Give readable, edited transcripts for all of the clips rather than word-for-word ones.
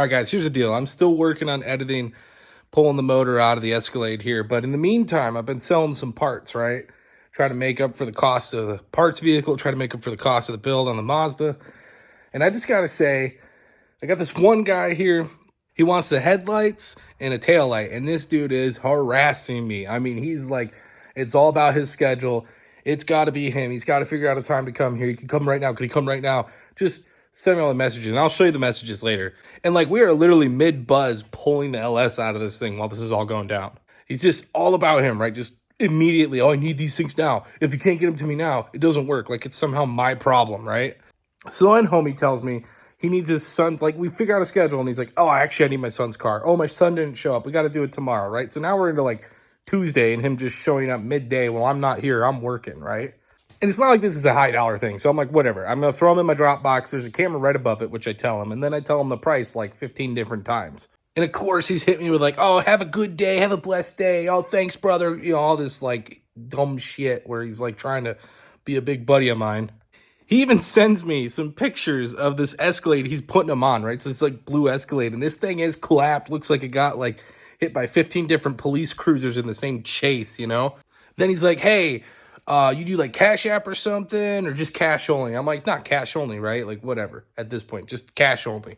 All right, guys, here's the deal. I'm still working on editing, pulling the motor out of the Escalade here. But in the meantime, I've been selling some parts, right? Try to make up for the cost of the parts vehicle, try to make up for the cost of the build on the Mazda. And I just got to say, I got this one guy here. He wants the headlights and a tail light. And this dude is harassing me. I mean, he's like, it's all about his schedule. It's got to be him. He's got to figure out a time to come here. He can come right now. Could he come right now? Just send me all the messages, and I'll show you the messages later. And like, we are literally mid-buzz pulling the LS out of this thing while this is all going down. He's just all about him, right? Just immediately, oh, I need these things now. If you can't get them to me now, it doesn't work. Like, it's somehow my problem, right? So then homie tells me he needs his son. Like, we figure out a schedule, and he's like, oh, I need my son's car. Oh, my son didn't show up. We got to do it tomorrow, right? So now we're into like Tuesday and him just showing up midday. Well, I'm not here. I'm working, right? And it's not like this is a high dollar thing. So I'm like, whatever. I'm going to throw him in my Dropbox. There's a camera right above it, which I tell him. And then I tell him the price like 15 different times. And of course, he's hit me with like, oh, have a good day. Have a blessed day. Oh, thanks, brother. You know, all this like dumb shit where he's like trying to be a big buddy of mine. He even sends me some pictures of this Escalade he's putting them on, right? So it's like blue Escalade. And this thing is clapped. Looks like it got like hit by 15 different police cruisers in the same chase, you know? Then he's like, hey, you do like Cash App or something, or just cash only? I'm like, not cash only, right? Like, whatever at this point, just cash only.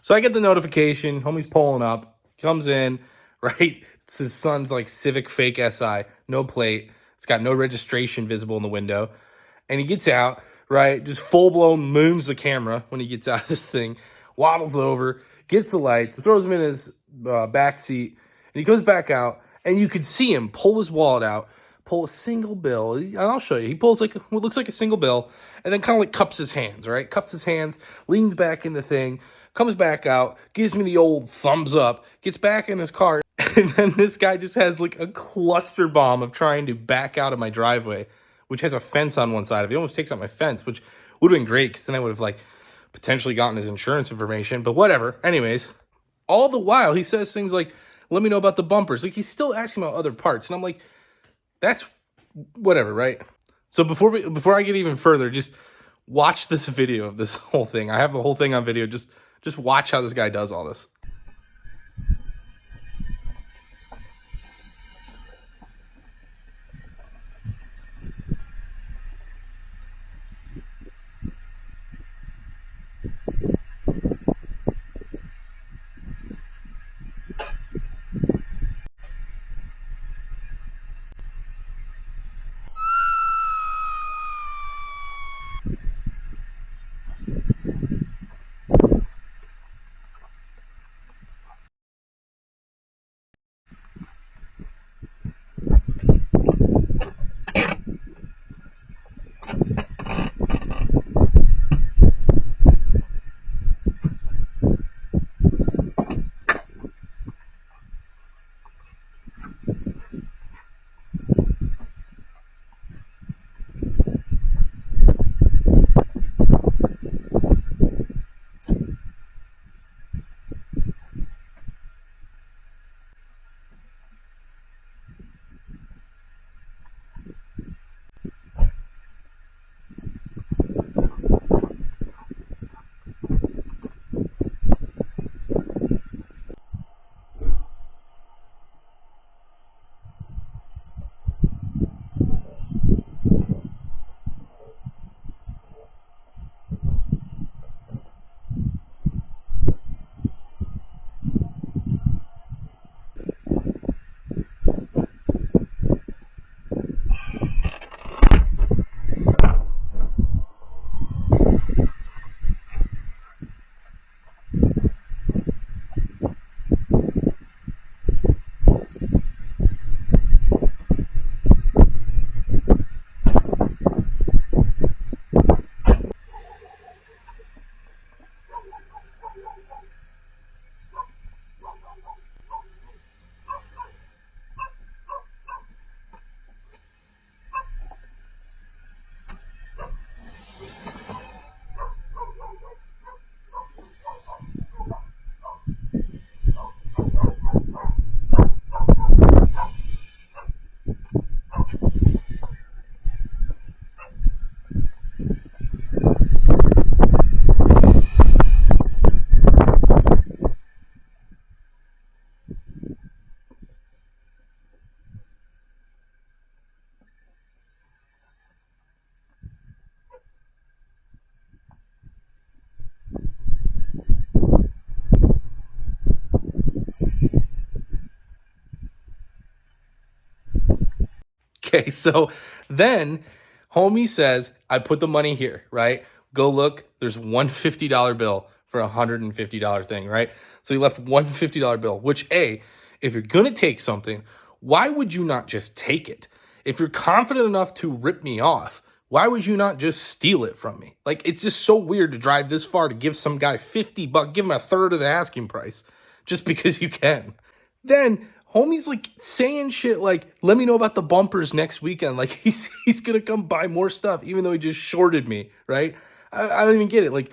So I get the notification, homie's pulling up, comes in, right? It's his son's like Civic fake SI, no plate. It's got no registration visible in the window. And he gets out, right? Just full blown moons the camera when he gets out of this thing, waddles over, gets the lights, throws him in his back seat, and he comes back out, and you could see him pull his wallet out, pull a single bill, and I'll show you. He pulls like what looks like a single bill, and then kind of like cups his hands, right? Cups his hands, leans back in the thing, comes back out, gives me the old thumbs up, gets back in his car, and then this guy just has like a cluster bomb of trying to back out of my driveway, which has a fence on one side of it. He almost takes out my fence, which would have been great because then I would have like potentially gotten his insurance information, but whatever. Anyways, all the while he says things like, let me know about the bumpers. Like, he's still asking about other parts, and I'm like, that's whatever, right? So before I get even further, just watch this video of this whole thing. I have the whole thing on video. Just watch how this guy does all this. Okay, so then homie says, I put the money here, right? Go look, there's $150 bill for $150 thing, right? So he left $150 bill, which if you're gonna take something, why would you not just take it? If you're confident enough to rip me off, why would you not just steal it from me? Like, it's just so weird to drive this far to give some guy 50 bucks, give him a third of the asking price just because you can. Then homie's like saying shit like, let me know about the bumpers next weekend. Like he's gonna come buy more stuff, even though he just shorted me, right? I don't even get it. Like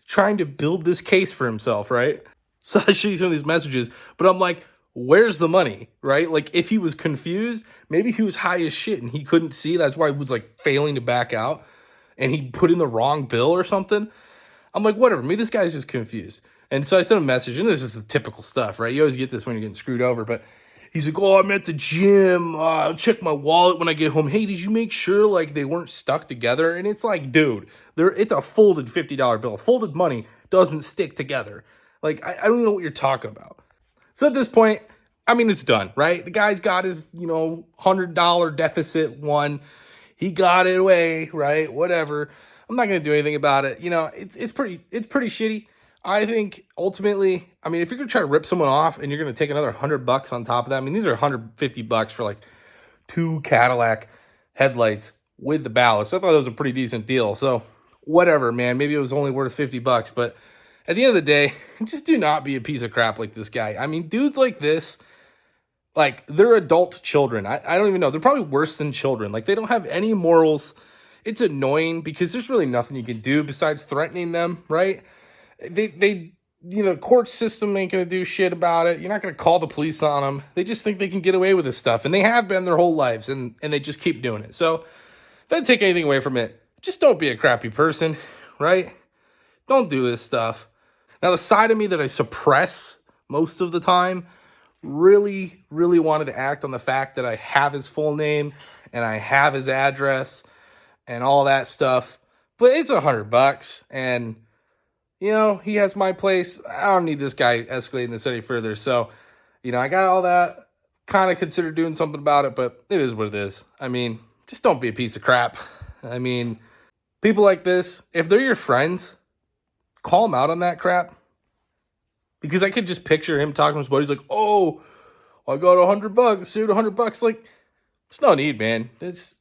trying to build this case for himself, right? So I show you some of these messages, but I'm like, where's the money, right? Like if he was confused, maybe he was high as shit and he couldn't see. That's why he was like failing to back out and he put in the wrong bill or something. I'm like, whatever. Maybe this guy's just confused. And so I sent him a message, and this is the typical stuff, right? You always get this when you're getting screwed over, but he's like, oh, I'm at the gym. I'll check my wallet when I get home. Hey, did you make sure like they weren't stuck together? And it's like, dude, it's a folded $50 bill. Folded money doesn't stick together. Like, I don't know what you're talking about. So at this point, I mean, it's done, right? The guy's got his, $100 deficit one. He got it away, right? Whatever. I'm not going to do anything about it. It's pretty shitty. I think ultimately, I mean, if you're going to try to rip someone off and you're going to take another $100 on top of that, I mean, these are $150 for like 2 Cadillac headlights with the ballast. I thought it was a pretty decent deal. So whatever, man, maybe it was only worth $50, but at the end of the day, just do not be a piece of crap like this guy. I mean, dudes like this, like they're adult children. I don't even know. They're probably worse than children. Like they don't have any morals. It's annoying because there's really nothing you can do besides threatening them, right? They court system ain't gonna do shit about it. You're not gonna call the police on them. They just think they can get away with this stuff, and they have been their whole lives, and they just keep doing it. So if I take anything away from it, just don't be a crappy person, right? Don't do this stuff. Now the side of me that I suppress most of the time really, really wanted to act on the fact that I have his full name and I have his address and all that stuff, but it's $100 and he has my place. I don't need this guy escalating this any further. So, I got all that, kind of considered doing something about it, but it is what it is. I mean, just don't be a piece of crap. I mean, people like this, if they're your friends, call them out on that crap. Because I could just picture him talking to his buddies like, oh, I got $100, suit $100. Like, there's no need, man.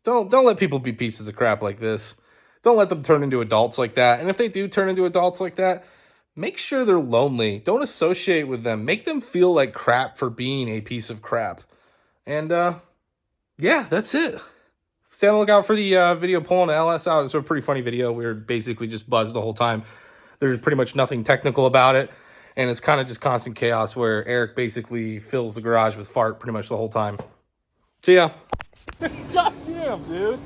Don't let people be pieces of crap like this. Don't let them turn into adults like that. And if they do turn into adults like that, make sure they're lonely. Don't associate with them. Make them feel like crap for being a piece of crap. And, yeah, that's it. Stay on the lookout for the video pulling LS out. It's a pretty funny video. We were basically just buzzed the whole time. There's pretty much nothing technical about it. And it's kind of just constant chaos where Eric basically fills the garage with fart pretty much the whole time. So, yeah. God damn, dude.